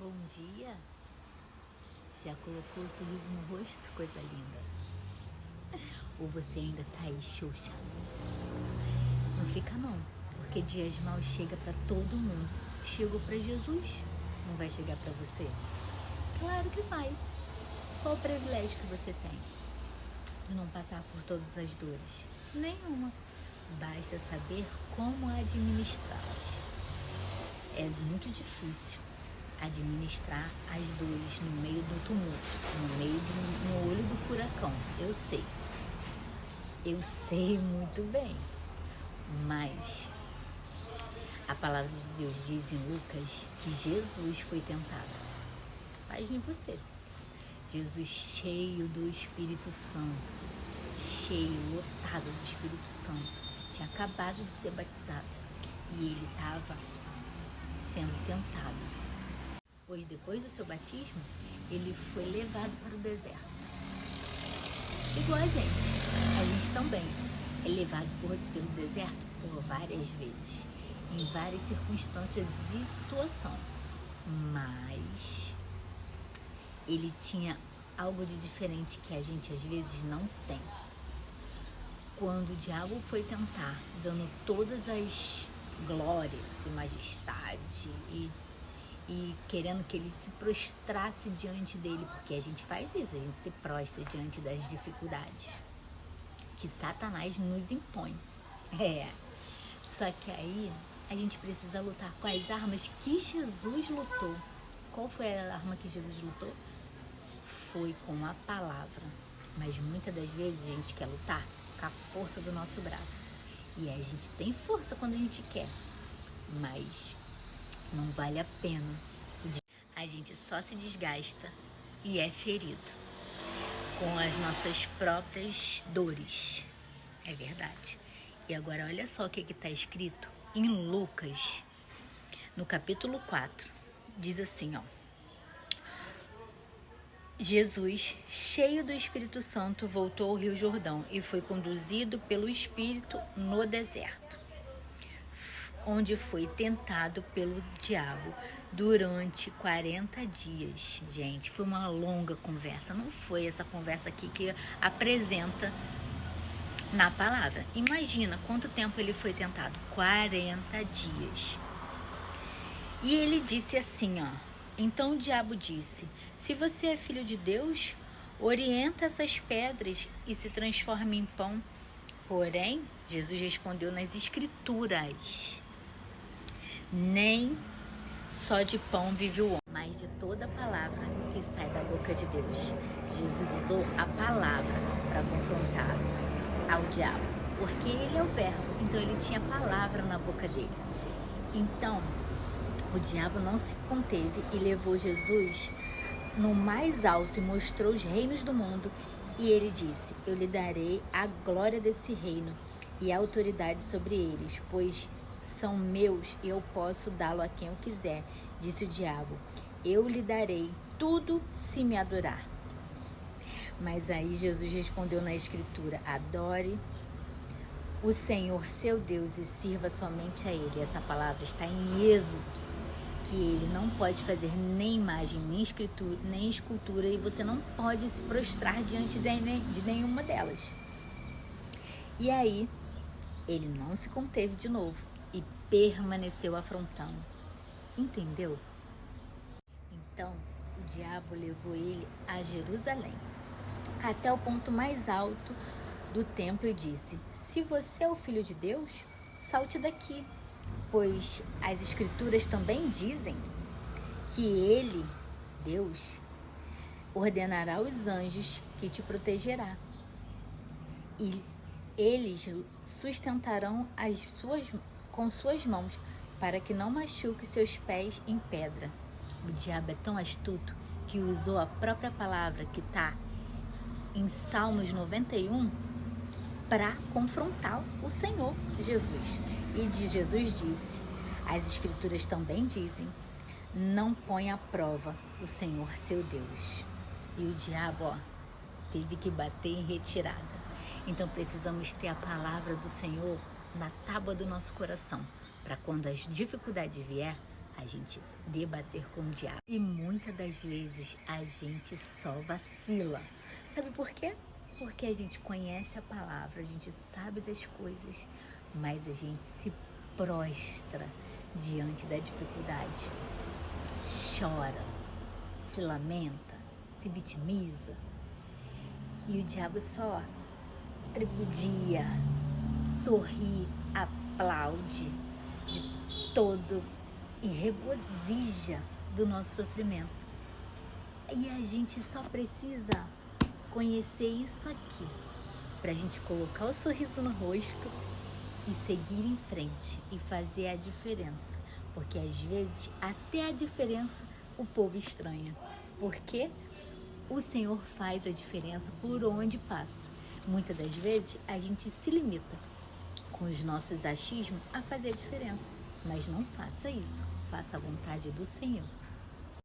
Bom dia. Já colocou o sorriso no rosto? Coisa linda. Ou você ainda tá aí xoxa? Não fica não, porque dias maus chega para todo mundo. Chegou para Jesus, não vai chegar para você? Claro que vai. Qual o privilégio que você tem de não passar por todas as dores? Nenhuma. Basta saber como administrá-las. É muito difícil administrar as dores no meio do tumulto, no olho do furacão. Eu sei muito bem, mas a palavra de Deus diz em Lucas que Jesus foi tentado. Imagine você, Jesus cheio do Espírito Santo, cheio, lotado do Espírito Santo, tinha acabado de ser batizado e ele estava sendo tentado. Pois depois do seu batismo, ele foi levado para o deserto. Igual a gente também é levado pelo deserto por várias vezes, em várias circunstâncias e situação. Mas ele tinha algo de diferente que a gente às vezes não tem. Quando o diabo foi tentar, dando todas as glórias e majestade e querendo que ele se prostrasse diante dele, porque a gente faz isso, a gente se prostra diante das dificuldades que Satanás nos impõe. Só que aí a gente precisa lutar com as armas que Jesus lutou. Qual foi a arma que Jesus lutou? Foi com a palavra. Mas muitas das vezes a gente quer lutar com a força do nosso braço. E a gente tem força quando a gente quer, mas não vale a pena. A gente só se desgasta e é ferido com as nossas próprias dores. É verdade. E agora olha só o que está escrito em Lucas, no capítulo 4. Diz assim, ó. Jesus, cheio do Espírito Santo, voltou ao Rio Jordão e foi conduzido pelo Espírito no deserto, onde foi tentado pelo diabo durante 40 dias. Gente, foi uma longa conversa, não foi essa conversa aqui que apresenta na palavra. Imagina quanto tempo ele foi tentado, 40 dias. E ele disse assim, ó. Então o diabo disse: se você é filho de Deus, orienta essas pedras e se transforme em pão. Porém, Jesus respondeu nas Escrituras: nem só de pão vive o homem, mas de toda a palavra que sai da boca de Deus. Jesus usou a palavra para confrontar ao diabo, porque ele é o verbo, então ele tinha palavra na boca dele. Então, o diabo não se conteve e levou Jesus no mais alto e mostrou os reinos do mundo. E ele disse: eu lhe darei a glória desse reino e a autoridade sobre eles, pois são meus e eu posso dá-lo a quem eu quiser. Disse o diabo: eu lhe darei tudo se me adorar. Mas aí Jesus respondeu na Escritura: adore o Senhor seu Deus e sirva somente a Ele. Essa palavra está em Êxodo, que ele não pode fazer nem imagem, nem escultura, e você não pode se prostrar diante de nenhuma delas. E aí, ele não se conteve de novo e permaneceu afrontando. Entendeu? Então, o diabo levou ele a Jerusalém, até o ponto mais alto do templo e disse: se você é o Filho de Deus, salte daqui, pois as Escrituras também dizem que Ele, Deus, ordenará os anjos que te protegerá e eles sustentarão com suas mãos para que não machuque seus pés em pedra. O diabo é tão astuto que usou a própria palavra que está em Salmos 91 para confrontar o Senhor Jesus. E Jesus disse: as Escrituras também dizem, não põe à prova o Senhor seu Deus. E o diabo, teve que bater em retirada. Então precisamos ter a palavra do Senhor na tábua do nosso coração, para quando as dificuldades vier, a gente debater com o diabo. E muitas das vezes a gente só vacila. Sabe por quê? Porque a gente conhece a palavra, a gente sabe das coisas, mas a gente se prostra diante da dificuldade. Chora, se lamenta, se vitimiza. E o diabo só tripudia, sorri, aplaude de todo e regozija do nosso sofrimento. E a gente só precisa conhecer isso aqui para a gente colocar o sorriso no rosto e seguir em frente e fazer a diferença. Porque às vezes até a diferença o povo estranha. Porque o Senhor faz a diferença por onde passa. Muitas das vezes a gente se limita com os nossos achismos a fazer a diferença. Mas não faça isso. Faça a vontade do Senhor.